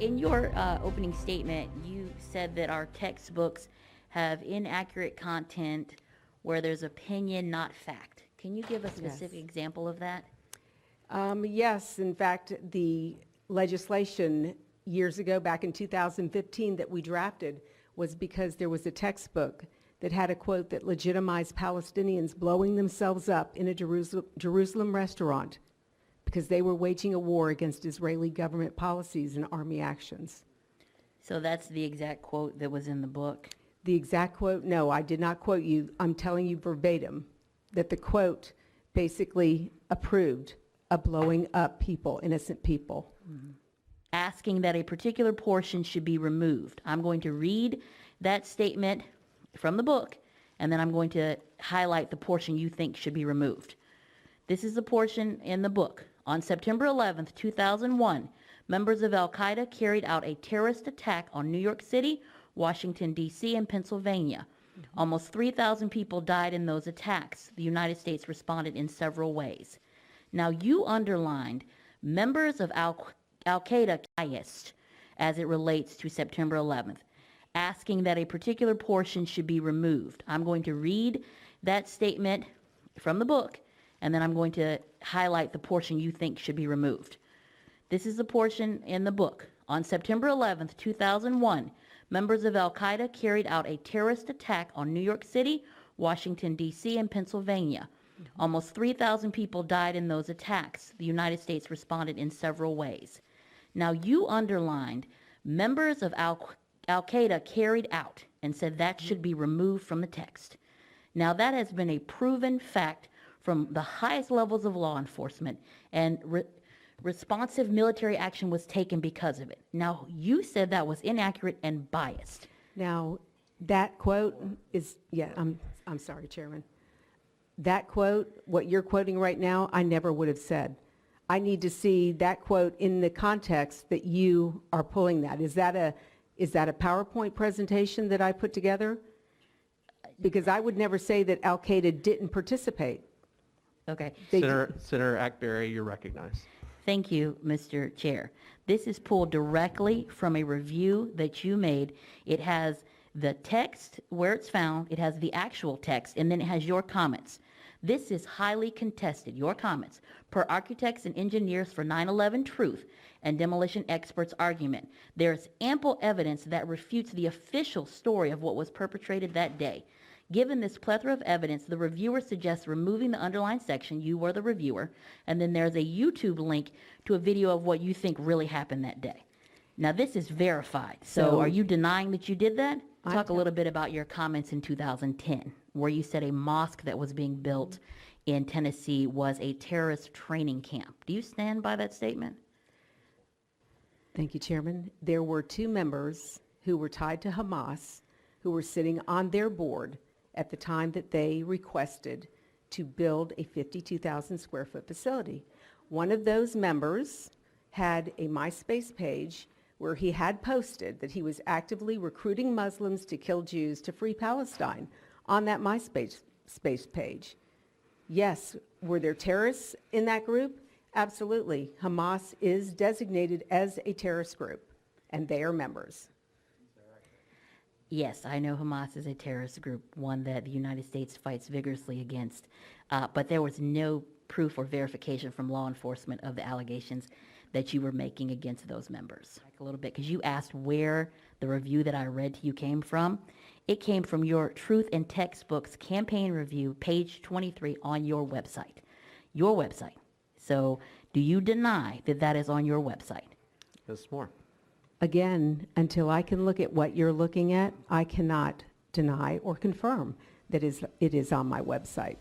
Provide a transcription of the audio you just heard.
in your opening statement, you said that our textbooks have inaccurate content where there's opinion, not fact. Can you give a specific example of that? Yes, in fact, the legislation years ago, back in 2015, that we drafted was because there was a textbook that had a quote that legitimized Palestinians blowing themselves up in a Jerusalem restaurant because they were waging a war against Israeli government policies and army actions. So that's the exact quote that was in the book? The exact quote, no, I did not quote you. I'm telling you verbatim that the quote basically approved of blowing up people, innocent people. Mm-hmm. Asking that a particular portion should be removed. I'm going to read that statement from the book, and then I'm going to highlight the portion you think should be removed. This is the portion in the book. On September 11th, 2001, members of Al-Qaeda carried out a terrorist attack on New York City, Washington, D.C., and Pennsylvania. Almost 3,000 people died in those attacks. The United States responded in several ways. Now, you underlined members of Al-Qaeda biased as it relates to September 11th, asking that a particular portion should be removed. I'm going to read that statement from the book, and then I'm going to highlight the portion you think should be removed. This is the portion in the book. On September 11th, 2001, members of Al-Qaeda carried out a terrorist attack on New York City, Washington, D.C., and Pennsylvania. Almost 3,000 people died in those attacks. The United States responded in several ways. Now, you underlined members of Al-Qaeda carried out and said that should be removed from the text. Now, that has been a proven fact from the highest levels of law enforcement, and responsive military action was taken because of it. Now, you said that was inaccurate and biased. Now, that quote is, I'm sorry, Chairman. That quote, what you're quoting right now, I never would have said. I need to see that quote in the context that you are pulling that. Is that a PowerPoint presentation that I put together? Because I would never say that Al-Qaeda didn't participate. Okay. Senator Ackberry, you're recognized. Thank you, Mr. Chair. This is pulled directly from a review that you made. It has the text where it's found, it has the actual text, and then it has your comments. This is highly contested, your comments, per architects and engineers for 9/11 truth and demolition experts' argument. There's ample evidence that refutes the official story of what was perpetrated that day. Given this plethora of evidence, the reviewer suggests removing the underlined section, you were the reviewer, and then there's a YouTube link to a video of what you think really happened that day. Now, this is verified. So are you denying that you did that? Talk a little bit about your comments in 2010, where you said a mosque that was being built in Tennessee was a terrorist training camp. Do you stand by that statement? Thank you, Chairman. There were two members who were tied to Hamas who were sitting on their board at the time that they requested to build a 52,000 square foot facility. One of those members had a MySpace page where he had posted that he was actively recruiting Muslims to kill Jews to free Palestine on that MySpace page. Yes, were there terrorists in that group? Absolutely. Hamas is designated as a terrorist group, and they are members. Yes, I know Hamas is a terrorist group, one that the United States fights vigorously against, but there was no proof or verification from law enforcement of the allegations that you were making against those members. A little bit, because you asked where the review that I read to you came from. It came from your Truth in Textbooks campaign review, page 23 on your website. Your website. So do you deny that that is on your website? Ms. Moore. Again, until I can look at what you're looking at, I cannot deny or confirm that it is on my website.